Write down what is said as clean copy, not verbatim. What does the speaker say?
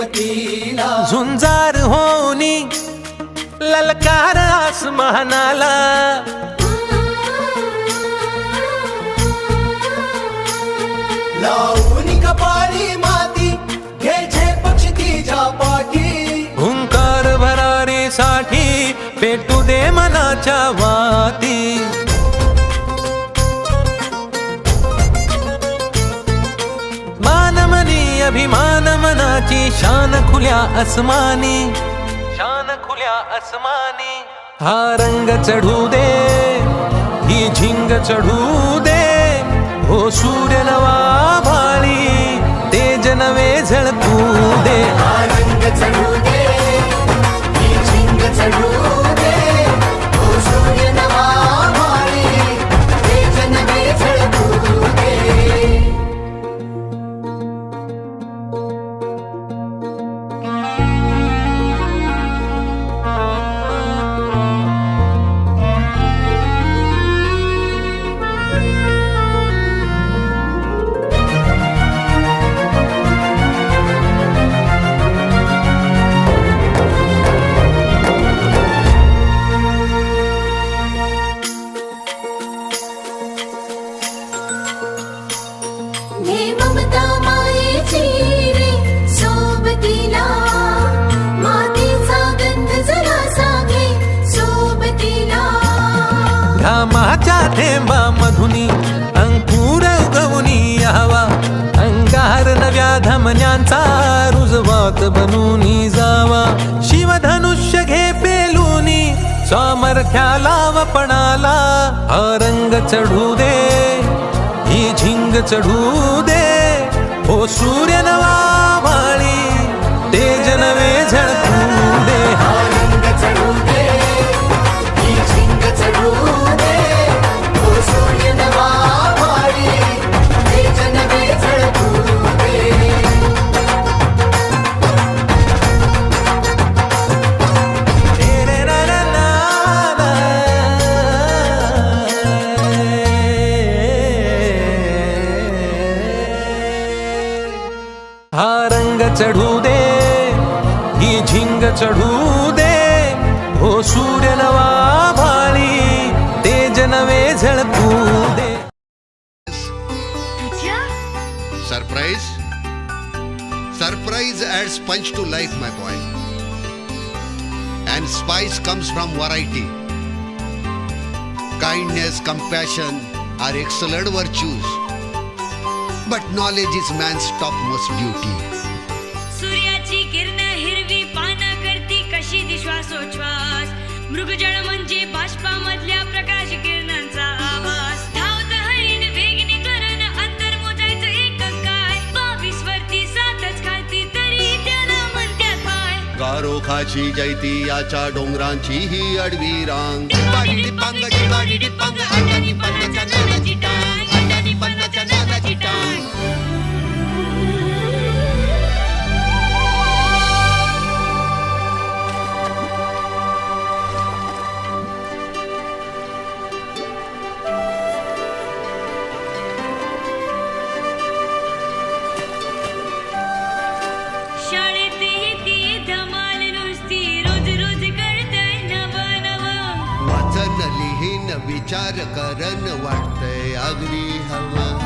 प्रेमतीला झुंजार होनी ललकार आसमानाला लावून कपाळी माती घ्यायचे पक्षी तिच्या पाठी हुंकार भरारीसाठी पेटू दे मनाच्या वाती मानमनी अभिमान मनाची शान खुल्या आसमानी शान खुल्या आसमानी हा रंग चढू दे ही झिंग चढू दे हो सूर्य नवा भाळी तेज नवे झळकू दे हा रंग चढू दे ही झिंग चढू दे हो सूर्य नवा भाळी तेज नवे झळकू दे हे ममता मायेची रे सोबतीला मातीचा गंध जरा सागे सोबतीला घामाच्या थेंबा मधुनी अंकुर उगवूनी यावा अंगार नव्या धमन्यांचा रुजवात बनूनी जावा शिवधनुष्य घे पेलूनी सामर्थ्याला वपणाला हा रंग चढू दे ही झिंग चढू दे हो सूर्य नवा भाळी तेज नवे झळकू दे हा रंग चढू दे ही झिंग चढू दे हो सूर्य नवा भाळी तेज नवे झळकू दे हा रंग चढू दे ही झिंग चढू दे हो सूर्य नवा भाळी तेज नवे झळकू दे Surprise? Surprise adds punch to life, my boy. And spice comes from variety. Kindness, compassion are excellent virtues. But knowledge is man's topmost duty. सूर्याची किरण हिरवी पानं करती कशी दिश्वासोच्छ्वास मृगजळ म्हणजे बाष्पामधल्या प्रकाश किरणांचा आवाज धावत हरिण वेगनी त्वरण अंतर मोजायचं एक काय 22 वरती 7च खालती तरी त्याला म्हणत्यात पाय गारोखाची जैती याच्या डोंगरांची ही अडवी रांग शाळेत येते धमाल नुसती रोज रोज कळतंय नवं नवं वाचन लिहीन विचार करन वाटतंय अगदी हवं